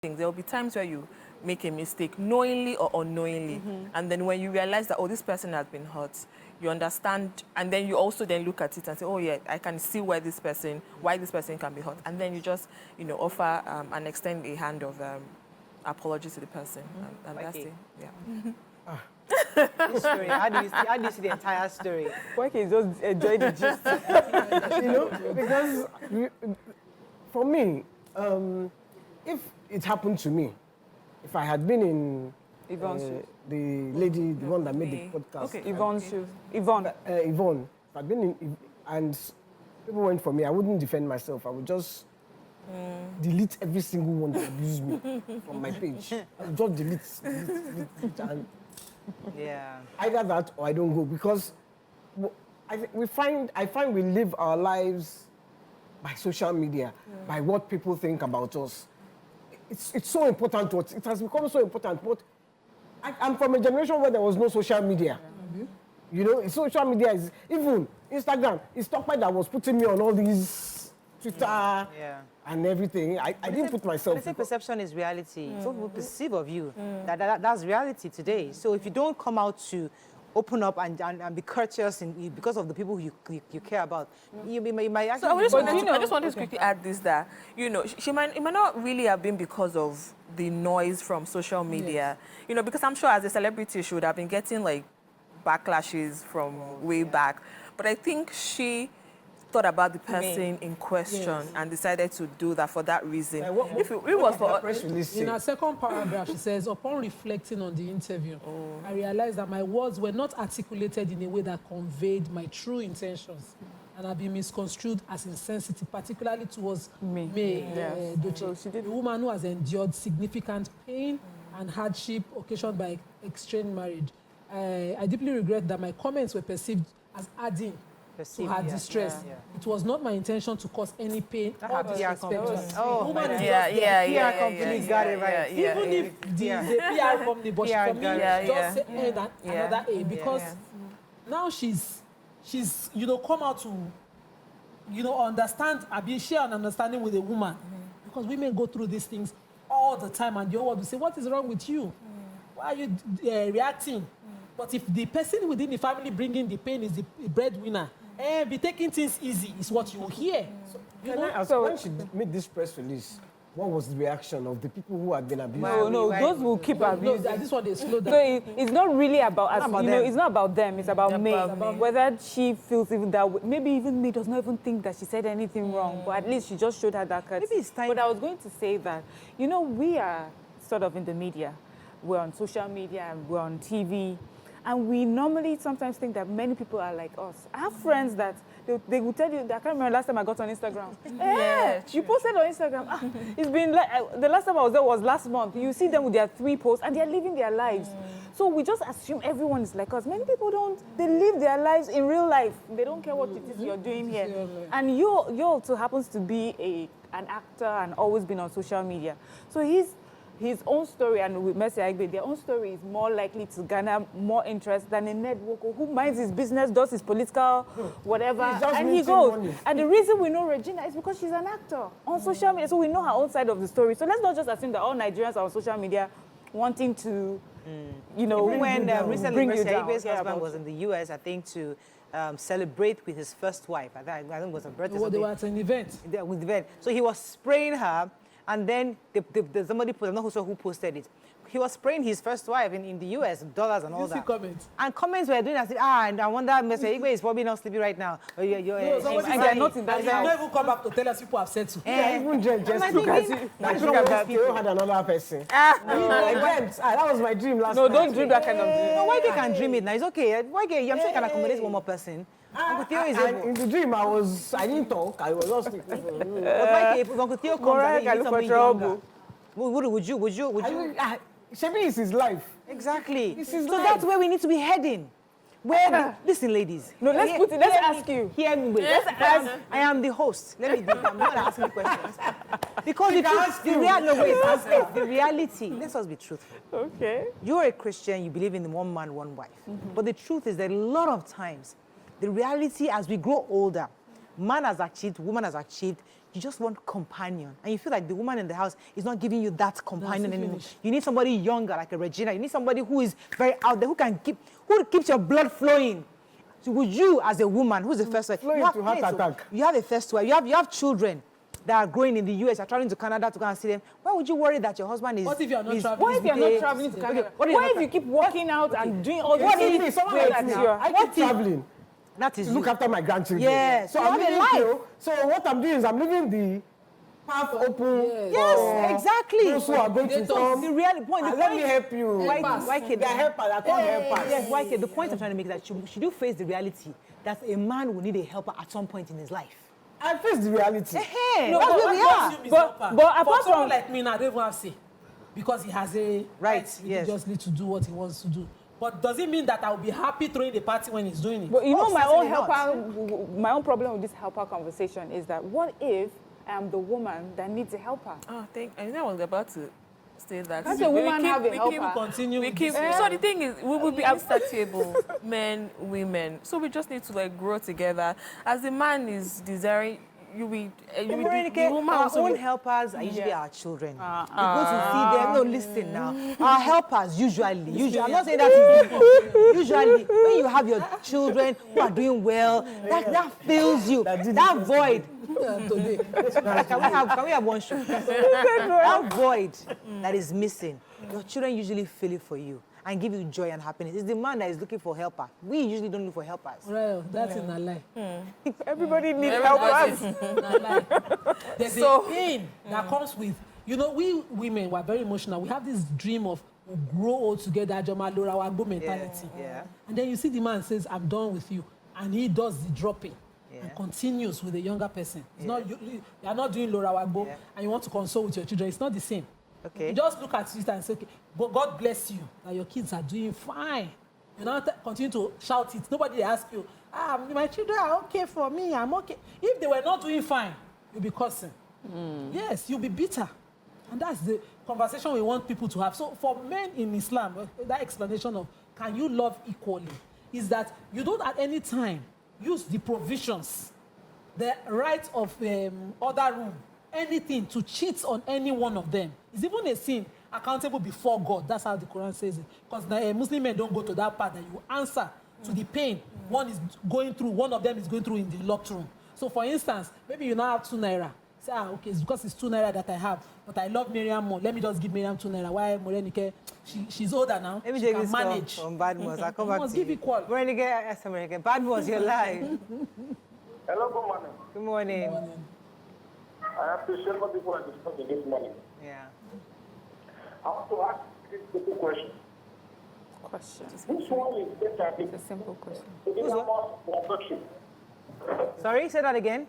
things. There will be times where you make a mistake, knowingly or unknowingly. And then when you realize that, oh, this person has been hurt, you understand, and then you also then look at it and say, oh yeah, I can see why this person can be hurt. And then you just, offer and extend a hand of apology to the person. And that's it. Yeah. This story, how do you see the entire story? Why can't you just enjoy the gist? Because for me, if it happened to me, if I had been in the lady, the one that made the podcast, Yvonne's shoes. Yvonne. Yvonne, if I'd been in, and people went for me, I wouldn't defend myself. I would just delete every single one that abused me from my page. I would just delete, and either that or I don't go, because I find we live our lives by social media, by what people think about us. It's so important. It has become so important. But I'm from a generation where there was no social media. Social media is, even Instagram, it's Tokpai that was putting me on all these Twitter and everything. I didn't put myself. But perception is reality. So people perceive of you. That's reality today. So if you don't come out to open up and be courteous because of the people you care about, you might actually... So I just wanted to quickly add this, that, it might not really have been because of the noise from social media, because I'm sure as a celebrity she would have been getting like backlashes from way back. But I think she thought about the person in question and decided to do that for that reason. If it was for in her second paragraph, she says, upon reflecting on the interview, I realized that my words were not articulated in a way that conveyed my true intentions and have been misconstrued as insensitive, particularly towards me, Doche, a woman who has endured significant pain and hardship occasioned by estranged marriage. I deeply regret that my comments were perceived as adding to her distress. It was not my intention to cause any pain or disrespect. PR company got it right. Even if the PR company, but for me, just say another A, because now she's come out to understand, share an understanding with a woman, because women go through these things all the time, and the whole world will say, what is wrong with you? Why are you reacting? But if the person within the family bringing the pain is the breadwinner, be taking things easy is what you hear. So when she made this press release, what was the reaction of the people who had been abused? No, those will keep abusing. This one they slow down. So it's not really about us. It's not about them. It's about me. Whether she feels even that way. Maybe even me does not even think that she said anything wrong. But at least she just showed her that courtesy. Maybe it's time. But I was going to say that, we are sort of in the media. We're on social media and we're on TV. And we normally sometimes think that many people are like us. I have friends that they will tell you, that I can't remember last time I got on Instagram. You posted on Instagram. It's been like, the last time I was there was last month. You see them with their 3 posts and they're living their lives. So we just assume everyone is like us. Many people don't. They live their lives in real life. They don't care what it is you're doing here. And you also happens to be an actor and always been on social media. So his own story and with Mercy Aigbe, their own story is more likely to garner more interest than a Ned Woko who minds his business, does his political whatever, and he goes. Money. And the reason we know Regina is because she's an actor on social media, so we know her own side of the story. So let's not just assume that all Nigerians are on social media wanting to, when recently Mercy Aigbe's husband was in the US, I think to celebrate with his first wife. I think it was a birthday. They were at an event. So he was spraying her. And then somebody posted, I'm not sure who posted it. He was spraying his first wife in the US, dollars and all that. Comments? And comments were doing as if, and I wonder, Mr. Igwe is probably not sleeping right now. And they're not in that. They don't even come back to tell us people have said so. Even just look at it. They had another person. That was my dream last night. No, don't dream that kind of dream. No, why they can dream it now? It's okay. Why I'm sure you can accommodate one more person. Uncle is in the dream, I didn't talk. I was just thinking. If Uncle Theo comes and something younger, would you? Shebi is his life. Exactly. So that's where we need to be heading. Listen, ladies. No, let's ask you. Hear me. Wait. I am the host. Let me do it. I'm not asking questions. Because the reality, let us be truthful. Okay. You're a Christian, you believe in the one man, one wife. But the truth is that a lot of times, the reality as we grow older, man has achieved, woman has achieved, you just want companion. And you feel like the woman in the house is not giving you that companion anymore. finished. You need somebody younger, like a Regina. You need somebody who is very out there, who keeps your blood flowing. So would you, as a woman, who's the first wife? Flowing to heart attack. You have a first wife. You have children that are growing in the US. You're traveling to Canada to go and see them. Why would you worry that your husband is... What if you're not traveling? What if you're not traveling to Okay, Canada? what What if you keep working out and doing all these things? Someone Wait, like me, you're- I keep traveling. That is To look you. after my grandchildren. Yeah, so So you I'm have a living life. through- So what I'm doing is I'm leaving the path open. Yes, for exactly. Those who are going to come. The real point. And let me help you. Why kid? They are helpers. I call helpers. Yes, why kid? The point I'm trying to make is that should you face the reality that a man will need a helper at some point in his life? I face the reality. Hey, No, that's but where we what are. assume is But- helper. but apart for someone from- like me now, I don't even have say, because he has a Right, He yes. just need to do what he wants to do. But does it mean that I will be happy throwing the party when he's doing it? But you know, Oh, my own certainly not. helper, my own problem with this helper conversation is that what if I am the woman that needs a helper? Oh, I know I was about to say that. Can't a woman have a we helper? keep Continue We with keep, this. so the thing is, we will be insatiable, men, women. So we just need to like grow together. As the man is desiring, Morenike, the woman our also own will- helpers are usually our children. We go to see them. No, listen now. Our helpers usually. I'm not saying that is usually when you have your children who are doing well, that fills you. That void. Today. Can we have one show? That void that is missing. Your children usually fill it for you and give you joy and happiness. It's the man that is looking for helper. We usually don't look for helpers. Well, that's in a lie. Everybody needs Everybody- helpers. In a lie. There's So- a pain that comes with, you know, we women were very emotional. We have this dream of we'll grow old together, Joma Lora Wagbo mentality. Yeah. And then you see the man says, I'm done with you. And he does the dropping. Yeah. And continues with the younger person. It's not you are not doing Laura Wagbo and you want to console with your children. It's not the same. Okay. You just look at it and say, okay, God bless you that your kids are doing fine. You now continue to shout it. Nobody asks you, my children are okay for me. I'm okay. If they were not doing fine, you'll be cursing. Yes, you'll be bitter. And that's the conversation we want people to have. So for men in Islam, that explanation of can you love equally is that you don't at any time use the provisions, the right of other room, anything to cheat on any one of them. It's even a sin accountable before God. That's how the Quran says it. Because Muslim men don't go to that part that you answer to the pain one is going through, one of them is going through in the locked room. So for instance, maybe you now have 2 naira. Say, okay, it's because it's 2 naira that I have, but I love Miriam more. Let me just give Miriam 2 naira. Why Morenike? She's older now. Let me she take can this call manage. from Badmus. I'll come You back must to give you. equal. Morenike, yes, Morenike. Badmus, you're live. Hello, good morning. Good morning. I appreciate what people are discussing this morning. Yeah. I want to ask this simple question. Which one is better It's a simple question. polygamous or adultery? Sorry, say that again.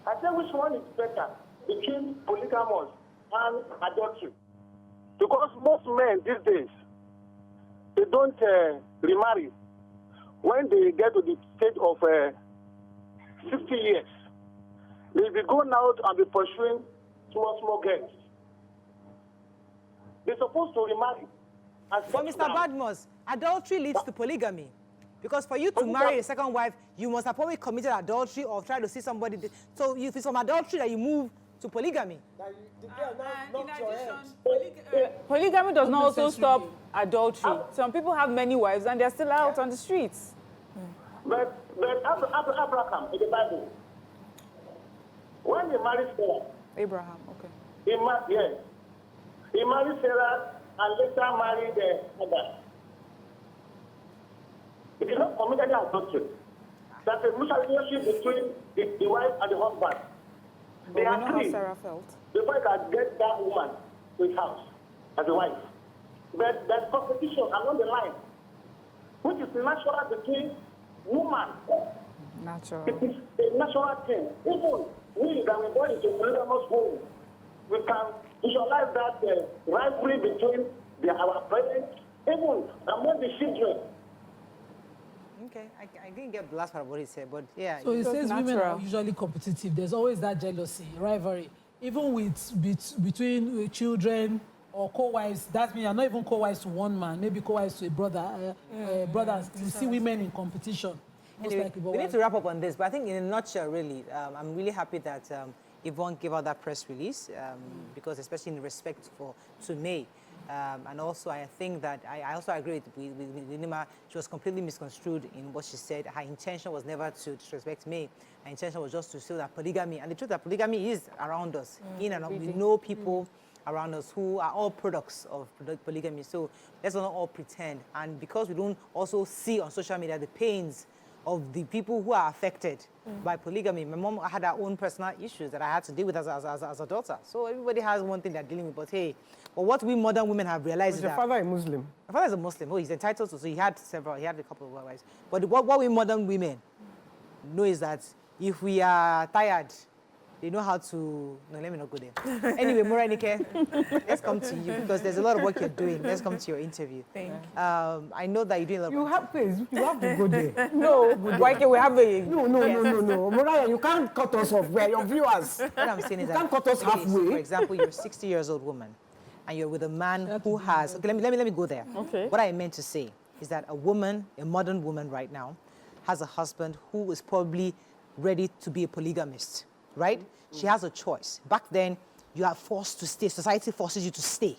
I say which one is better between polygamous and adultery? Because most men these days, they don't remarry when they get to the stage of 50 years. They'll be going out and be pursuing small girls. They're supposed to remarry. And For settle Mr. down. Badmus, adultery leads to polygamy. Because for you to marry a second wife, you must have probably committed adultery or tried to see somebody. So if it's from adultery that you move to polygamy. Polygamy does not also necessarily. stop adultery. Some people have many wives and they're still out on the streets. But Abraham in the Bible, when he married Sarah, Abraham, okay. he married Sarah and later married Hagar. It is not committed adultery. That's a mutual relationship between the wife and the husband. But They we know how agree Sarah felt. before he can get that woman to his house as a wife. But there's competition along the line, which is natural between woman. Natural. It is a natural thing. Even we that we born into polygamous home, we can visualize that rivalry between our parents, even among the children. Okay, I didn't get the last part of what he said, but yeah. So it says women natural. are usually competitive. There's always that jealousy, rivalry. Even between children or co-wives, that means you're not even co-wives to one man, maybe co-wives to a brother. Brothers, you see women in competition. Most Anyway, likely, we need to wrap up on this, but I think in a nutshell, really, I'm really happy that Yvonne gave out that press release because especially in respect to May. And also, I think that I also agree with Nima. She was completely misconstrued in what she said. Her intention was never to disrespect May. Her intention was just to show that polygamy, and the truth that polygamy is around us. In and out, we know people around us who are all products of polygamy. So let's not all pretend. And because we don't also see on social media the pains of the people who are affected by polygamy. My mom had her own personal issues that I had to deal with as a daughter. So everybody has one thing they're dealing with. But hey, what we modern women have realized is Your that... father a Muslim? My father is a Muslim. Oh, he's entitled to. So he had a couple of wives. But what we modern women know is that if we are tired, they know how to... No, let me not go there. Anyway, Morenike, let's come to you because there's a lot of work you're doing. Let's come to your interview. Thank you. I know that you're doing a lot of... You have to go there. No, why can't we have a... No. Mariah, you can't cut us off. We're your viewers. What I'm saying is You that... can't cut us okay, so halfway. for example, you're a 60 years old woman and you're with a man who has... Okay, let me go there. Okay. What I meant to say is that a woman, a modern woman right now, has a husband who is probably ready to be a polygamist, right? She has a choice. Back then, you are forced to stay. Society forces you to stay.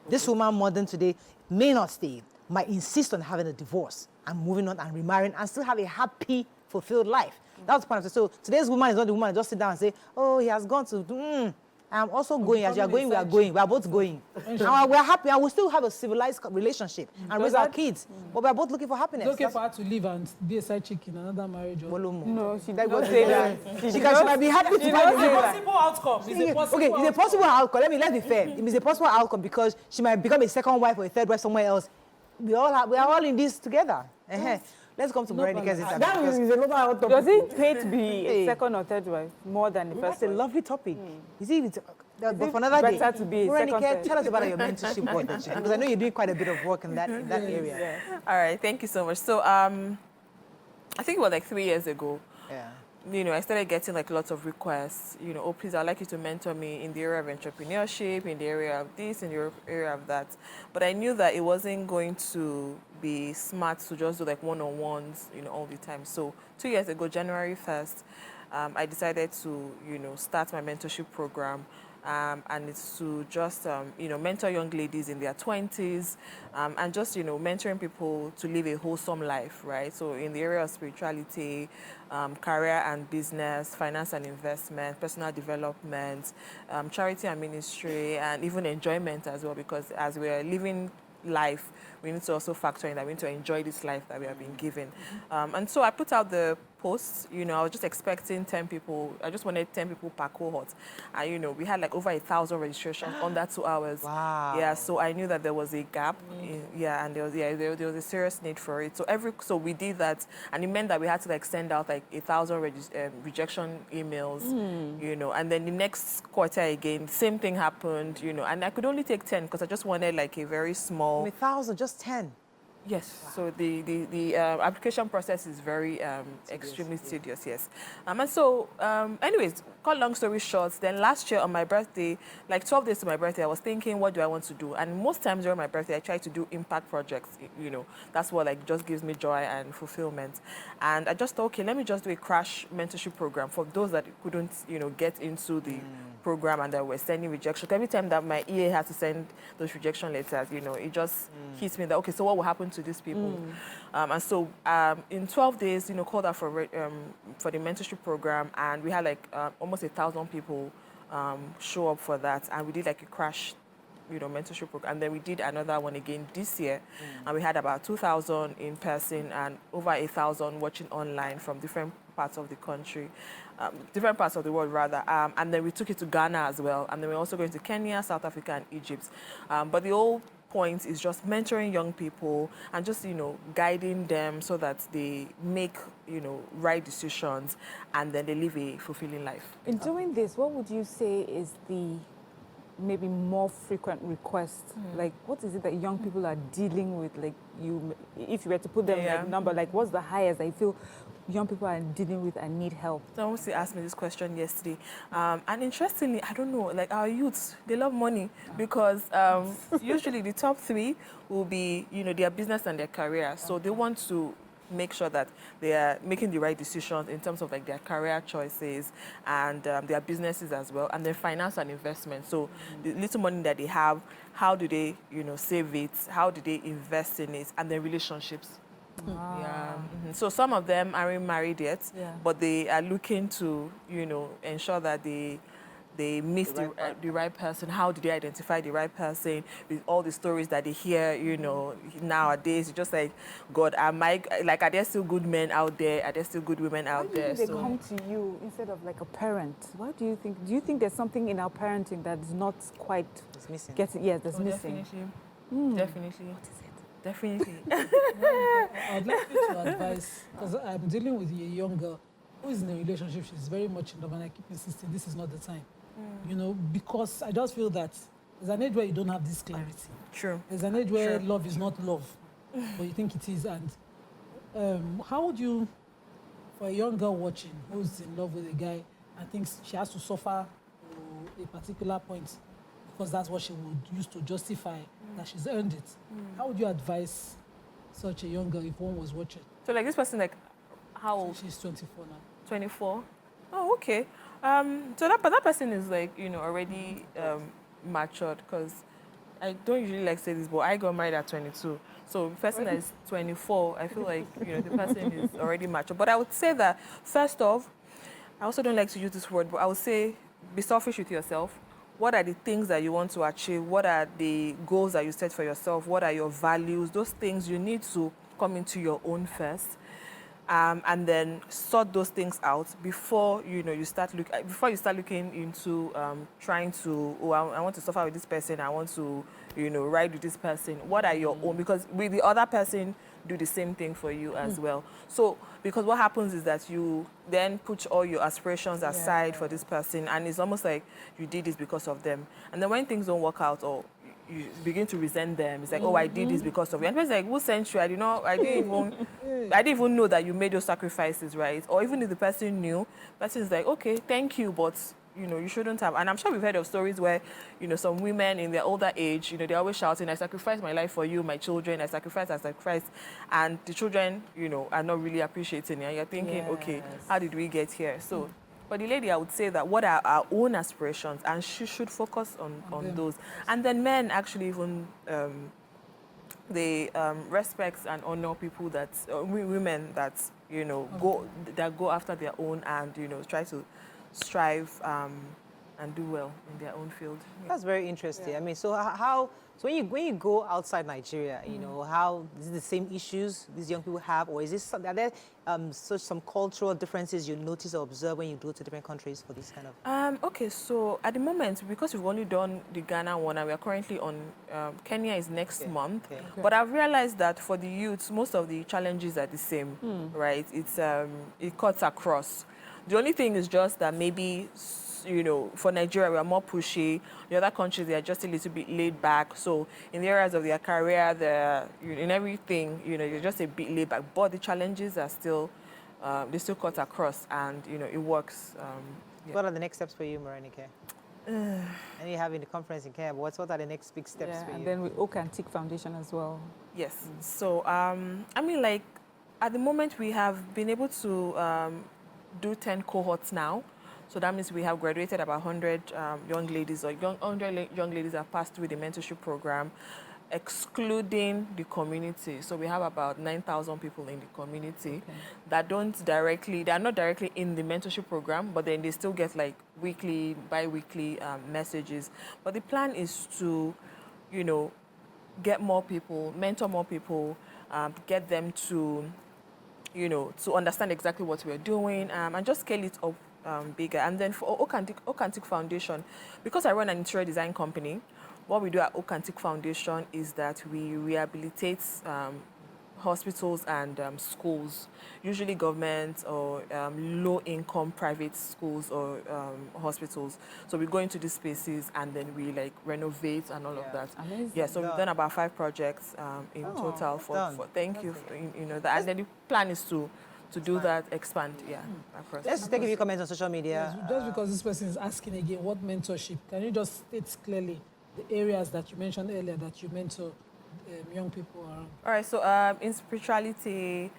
This woman, modern today, may not stay, might insist on having a divorce and moving on and remarrying and still have a happy, fulfilled life. That's the point of it. So today's woman is not the woman that just sit down and say, oh, he has gone to, I'm also going. As you are going, we are going. We are both going. And we're happy and we still have a civilized relationship and raise our kids. But we are both looking for happiness. It's okay for her to leave and be a side chick in another marriage. Or... No, she That don't was say there. that. She might be happy to She find don't a say husband. that. Possible outcome. It's a possible Okay, it's a possible outcome. Let me be fair. It's a possible outcome because she might become a second wife or a third wife somewhere else. We are all in this together. Let's come to Morenike's interview. That is another hot topic. Does it pay to be a second or third wife more than the first That's a wife? lovely topic. Is it? But for another day, better to be a second Morenike, wife? tell us about your mentorship work that you do, because I know you're doing quite a bit of work in that area. Yeah. All right, thank you so much. So, I think it was like 3 years ago. Yeah. I started getting like lots of requests, oh, please, I'd like you to mentor me in the area of entrepreneurship, in the area of this, in the area of that. But I knew that it wasn't going to be smart to just do like one-on-ones, all the time. So 2 years ago, January 1st, I decided to, start my mentorship program. And it's to just, mentor young ladies in their 20s and just, mentoring people to live a wholesome life, right? So in the area of spirituality, career and business, finance and investment, personal development, charity and ministry, and even enjoyment as well, because as we are living life, we need to also factor in that we need to enjoy this life that we have been given. And so I put out the posts, I was just expecting 10 people. I just wanted 10 people per cohort. And, we had like over 1,000 registrations under 2 hours. Wow. Yeah, so I knew that there was a gap. And there was a serious need for it. So we did that, and it meant that we had to like send out like 1,000 rejection emails, and then the next quarter again, same thing happened, and I could only take 10 because I just wanted like a very small... 1,000, just 10. Yes, so the application process is very extremely tedious, yes. And so, anyways, cut long story short, then last year on my birthday, like 12 days to my birthday, I was thinking, what do I want to do? And most times during my birthday, I try to do impact projects, That's what like just gives me joy and fulfillment. And I just thought, okay, let me just do a crash mentorship program for those that couldn't, get into the program and that were sending rejection. Every time that my EA had to send those rejection letters, it just hits me that, okay, so what will happen to these people? And so in 12 days, called out for the mentorship program, and we had like almost 1,000 people show up for that, and we did like a crash mentorship program, and then we did another one again this year, and we had about 2,000 in person and over 1,000 watching online from different parts of the country, different parts of the world rather, and then we took it to Ghana as well, and then we're also going to Kenya, South Africa, and Egypt. But the whole point is just mentoring young people and just guiding them so that they make right decisions and then they live a fulfilling life. In doing this, what would you say is the maybe more frequent requests? Like, what is it that young people are dealing with? Like, if you were to put them like number, like what's the highest that you feel young people are dealing with and need help? Someone asked me this question yesterday, and interestingly, I don't know, like our youths, they love money because usually the top 3 will be, their business and their career. So they want to make sure that they are making the right decisions in terms of like their career choices and their businesses as well, and then finance and investment. So the little money that they have, how do they, save it? How do they invest in it? And then relationships. Yeah. So some of them aren't married yet, but they are looking to, ensure that they meet the right person. How do they identify the right person with all the stories that they hear, nowadays? It's just like, God, are there still good men out there? Are there still good women out there? Why do you think they come to you instead of like a parent? Why do you think? Do you think there's something in our parenting that is not quite missing? That's missing. Definitely. What is it? Definitely. I'd like you to advise, because I'm dealing with a young girl who is in a relationship. She's very much in love, and I keep insisting this is not the time. Because I just feel that there's an age where you don't have this clarity. True. There's an age where love is not love, but you think it is. And how would you, for a young girl watching who's in love with a guy and thinks she has to suffer to a particular point because that's what she would use to justify that she's earned it, how would you advise such a young girl if one was watching? So like this person, like, how old? She's 24 now. 24? Oh, okay. So that person is like, already matured, because I don't usually like say this, but I got married at 22. So the person that is 24, I feel like, the person is already mature. But I would say that, first off, I also don't like to use this word, but I would say be selfish with yourself. What are the things that you want to achieve? What are the goals that you set for yourself? What are your values? Those things you need to come into your own first. And then sort those things out before you start looking into trying to, I want to suffer with this person, I want to ride with this person. What are your own? Because with the other person do the same thing for you as well. So because what happens is that you then put all your aspirations aside for this person, and it's almost like you did this because of them. And then when things don't work out, or you begin to resent them. It's like, oh, I did this because of you. And it's like, who sent you? I didn't even know that you made those sacrifices, right? Or even if the person knew, the person is like, okay, thank you, but you shouldn't have. And I'm sure we've heard of stories where, some women in their older age, they're always shouting, I sacrificed my life for you, my children, I sacrificed. And the children, are not really appreciating it. And you're thinking, okay, how did we get here? So for the lady, I would say that what are our own aspirations, and she should focus on those. And then men actually even they respect and honor people that women that go after their own and try to strive and do well in their own field. That's very interesting. I mean, so so when you go outside Nigeria, how is it the same issues these young people have, or is this are there some cultural differences you notice or observe when you go to different countries for this kind of? Okay, so at the moment, because we've only done the Ghana one, and we are currently on Kenya is next month. Okay. But I've realized that for the youths, most of the challenges are the same, right? It's it cuts across. The only thing is just that maybe, for Nigeria, we are more pushy. The other countries, they are just a little bit laid back. So in the areas of their career, in everything, you're just a bit laid back. But the challenges are still, they still cut across, and, it works. What are the next steps for you, Morenike? And you have in the conference in Kenya, but what are the next big steps for you? And then with Teak Foundation as well. Yes. So, at the moment, we have been able to do 10 cohorts now. So that means we have graduated about 100 young ladies, or 100 young ladies have passed through the mentorship program, excluding the community. So we have about 9,000 people in the community that they are not directly in the mentorship program, but then they still get like weekly, bi-weekly messages. But the plan is to, get more people, mentor more people, get them to, to understand exactly what we're doing, and just scale it up bigger. And then for Teak Foundation, because I run an interior design company, what we do at Teak Foundation is that we rehabilitate hospitals and schools, usually government or low-income private schools or hospitals. So we go into these spaces and then we renovate and all of that. Amazing. Yeah, so we've done about 5 projects in total. Thank you. That. And then the plan is to do that, expand, across. Let's take a few comments on social media. Yes, just because this person is asking again, what mentorship? Can you just state clearly the areas that you mentioned earlier that you mentor young people around? All right, so in spirituality,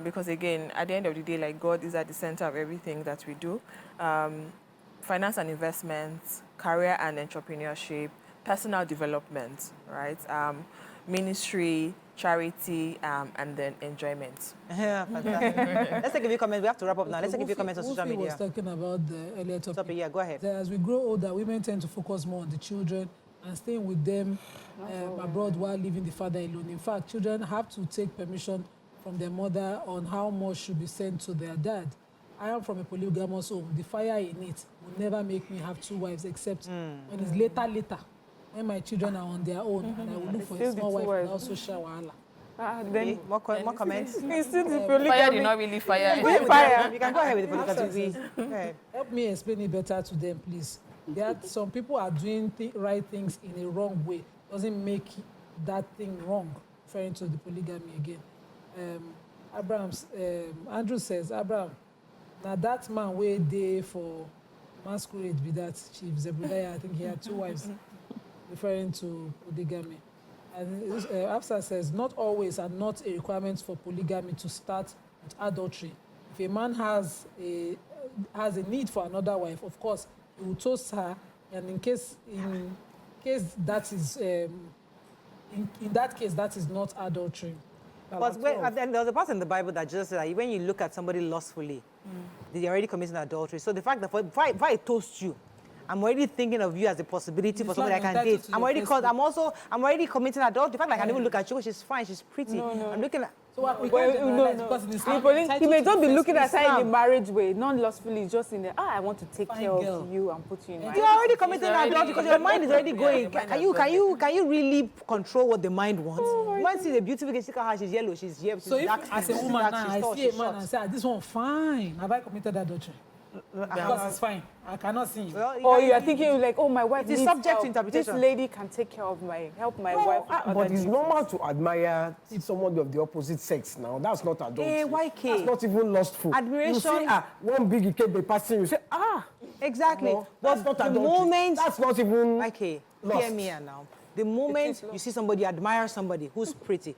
because again, at the end of the day, like God is at the center of everything that we do. Finance and investments, career and entrepreneurship, personal development, right? Ministry, charity, and then enjoyment. Yeah, fantastic. Let's take a few comments. We have to wrap up now. Let's take a few comments on social media. Was talking about the earlier topic. Yeah, go ahead. That as we grow older, women tend to focus more on the children and staying with them abroad while leaving the father alone. In fact, children have to take permission from their mother on how much should be sent to their dad. I am from a polygamous home. The fire in it will never make me have 2 wives, except when it's later, when my children are on their own, and I will look for a small wife without social wahala. Then more comments. Fire did not really fire. You can go ahead with the polygamy. Help me explain it better to them, please. That some people are doing right things in a wrong way. Doesn't make that thing wrong. Referring to the polygamy again. Andrew says, Abraham, now that man wait there for masquerade with that Chief Zebediah, I think he had 2 wives, referring to polygamy. And Afsa says, not always and not a requirement for polygamy to start with adultery. If a man has a need for another wife, of course, he will toast her, and in that case, that is not adultery. But then there's a part in the Bible that just says that when you look at somebody lustfully, they're already committing adultery. So the fact that if I toast you, I'm already thinking of you as a possibility for somebody I can date. I'm already committing adultery. The fact that I can even look at you, she's fine, she's pretty. I'm looking at. So we can't generalize because in Islam, He may not be looking at her in a marriage way, non-lustfully, just in the, I want to take care of you and put you in my. You're already committing adultery because your mind is already going. Can you really control what the mind wants? Mind sees a beautiful girl, she's yellow, she's here. So if as a woman now, I see a man and say, this one fine, have I committed adultery? Because it's fine. I cannot see you. Well, Or you are thinking like, oh, my wife is needs subject help. to interpretation. This lady can take care of help my wife. But it's normal to admire someone of the opposite sex now. That's not adultery. YK. That's not even lustful. Admiration. You see, one big Ikebe passing, you say, Exactly. No, But that's not the adultery. moment... That's not even Okay, lust. hear me now. The moment you see somebody, admire somebody who's pretty,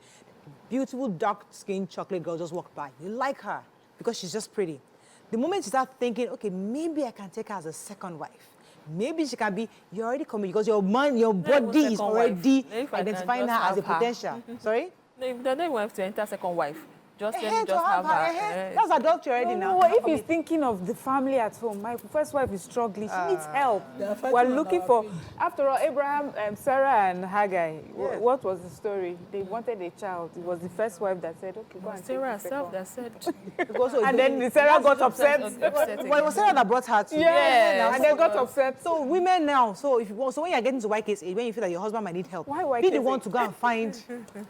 beautiful, dark-skinned chocolate girl just walked by. You like her because she's just pretty. The moment you start thinking, okay, maybe I can take her as a second wife. Maybe she can be, you're already coming because your mind, your body is already identifying her as a potential. Sorry? No, you don't even have to enter second wife. Just Just have her. her. That's adultery already now. No, if he's thinking of the family at home, my first wife is struggling. She needs help. We're looking for, after all, Abraham, Sarah, and Haggai. Yes. What was the story? They wanted a child. It was the first wife that said, okay, go and take Sarah the herself second. that said. And then Sarah got upset. Well, it was Sarah that brought her to. Yeah, and they got upset. So women now, so when you're getting to YK's age, when you feel that your husband might need help, Why be YK's the one age? to go and find.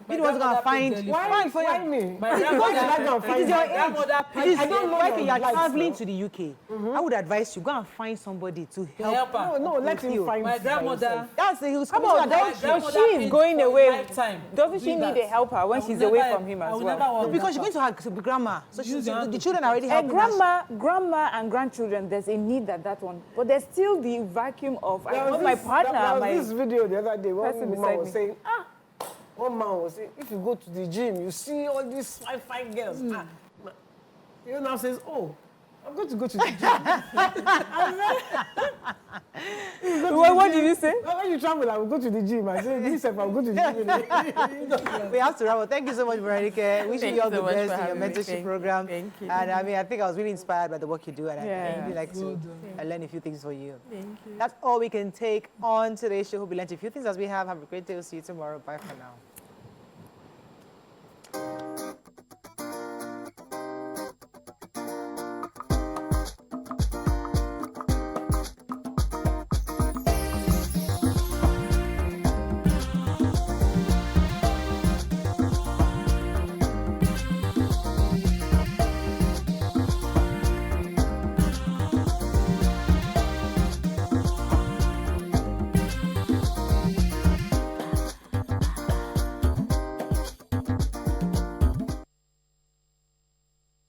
Be the one to go and find. Why me? My grandmother, It is your age. I don't know Like your you're life traveling now. to the UK. I would advise you go and find somebody to help. her. No, let him find My grandmother. himself. That's it. He was Come committing on, adultery. but she is going away. Lifetime. Doesn't she Do need that. a helper when I she's will away never- from him I as will well? never want Because she's her. going to her grandma. So Use your hand the to children are already helping her. Grandma and grandchildren, there's a need at that one. But there's still the vacuum of, I There was want my this- partner. There my was this video the other day. One person woman beside was me. saying, one man was saying, if you go to the gym, you see all these fine girls. You now says, oh, I'm going to go to the gym. What did you say? When you travel, I will go to the gym. I say, this I'll go to the gym. We have to wrap up. Thank you so much, Morenike. Wishing you all the so much best for in your having me. mentorship program. Thank you. And I mean, I think I was really inspired by the work you do, and I really like to Well done. learn a few things from you. Thank you. That's all we can take on today's show. Hope you learned a few things as we have. Have a great day. We'll see you tomorrow. Bye for now.